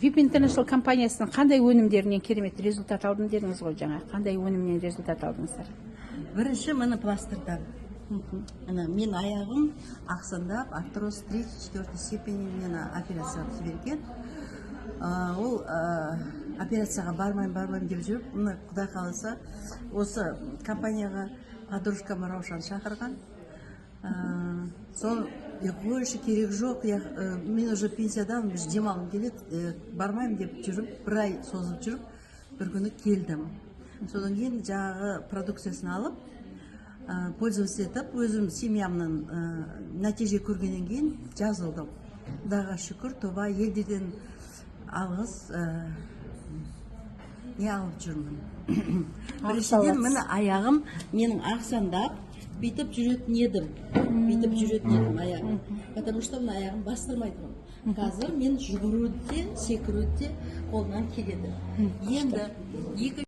VIP International компаниясының қандай өнімдерінен керемет результат алдым дедіңіз ғой жаңа. Қандай өнімнен результат алдыңыздар? Бірінші міне пластырдан. Мен аяғым ақсандап, артроз 3-4 степенінен операцияға жіберген. Ол операцияға бармайым деп жүріп, мұны Құдай қаласа осы компанияға подружкам Раушан шақырған. Сол больше керек жоқ, мен уже пенсиядан демалғым келеді, бармайым деп жүріп, бір ай созып жүріп, бір күні келдім. Содан кейін жаңағы продукциясын алып, пользоваться етіп, өзім семьямның нәтиже көргеннен кейін жазылдым. Құдайға шүкір, тоба елдерден алғыс не алып жүрмін. Біріншіден міне аяғым менің ақсандап, бүйтіп жүретін едім аяғым. Потому что мына аяғым бастырмайтын. Қазір мен жүгіруді де, секіруді де қолынан келеді. Енді